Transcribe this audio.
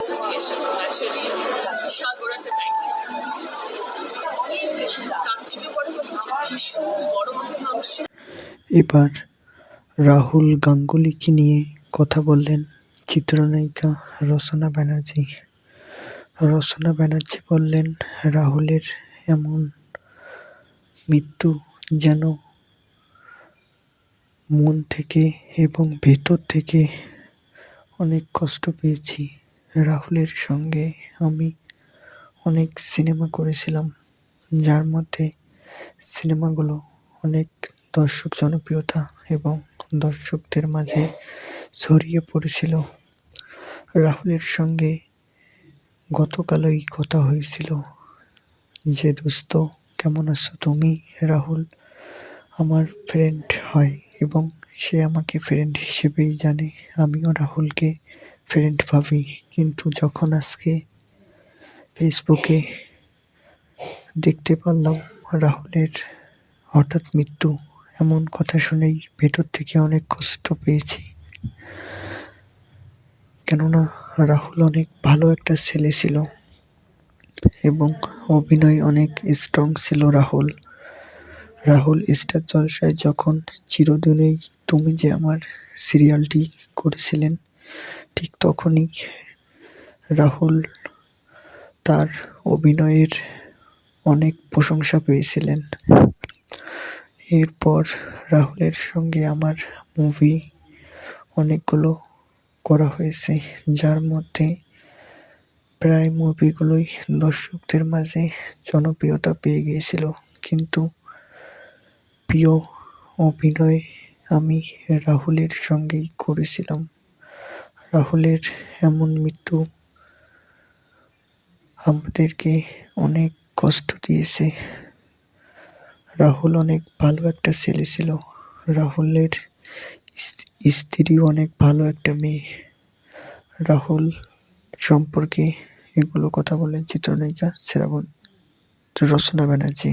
Association actually সাগর একটা thank you. তার থেকে বড় কথা হচ্ছে ভীষণ বড় একটা মানুষের। এবার রাহুল গাঙ্গুলিকে নিয়ে কথা বললেন চিত্রনায়িকা রচনা ব্যানার্জি। রচনা ব্যানার্জি বললেন, রাহুলের এমন মৃত্যু যেন মন থেকে এবং ভেতর থেকে অনেক কষ্ট পেয়েছি। রাহুলের সঙ্গে আমি অনেক সিনেমা করেছিলাম, যার মধ্যে সিনেমাগুলো অনেক দর্শক জনপ্রিয়তা এবং দর্শকদের মাঝে ছড়িয়ে পড়েছিল। রাহুলের সঙ্গে গতকালই কথা হয়েছিল যে, দোস্ত কেমন আছো তুমি? রাহুল আমার ফ্রেন্ড হয় এবং সে আমাকে ফ্রেন্ড হিসেবেই জানে, আমিও রাহুলকে ফ্রেন্ড ভাবি। কিন্তু যখন আজকে ফেসবুকে দেখতে পারলাম রাহুলের হঠাৎ মৃত্যু, এমন কথা শুনেই ভেতর থেকে অনেক কষ্ট পেয়েছি। কেননা রাহুল অনেক ভালো একটা ছেলে ছিল এবং অভিনয় অনেক স্ট্রং ছিল রাহুল। রাহুল স্টার জলসায় যখন চিরদিনই তুমি যে আমার সিরিয়ালটি করেছিলেন, ঠিক তখনই রাহুল তার অভিনয়ের অনেক প্রশংসা পেয়েছিলেন। এরপর রাহুলের সঙ্গে আমার মুভি অনেকগুলো করা হয়েছে, যার মধ্যে প্রায় মুভিগুলোই দর্শকদের মাঝে জনপ্রিয়তা পেয়ে গিয়েছিল। কিন্তু প্রিয় অভিনয় আমি রাহুলের সঙ্গেই করেছিলাম। রাহুলের এমন মৃত্যু আমাদেরকে অনেক কষ্ট দিয়েছে। রাহুল অনেক ভালো একটা ছেলে ছিল। রাহুলের স্ত্রী অনেক ভালো একটা মেয়ে। রাহুল সম্পর্কে এগুলো কথা বলেন চিত্রনায়িকা রচনা ব্যানার্জি।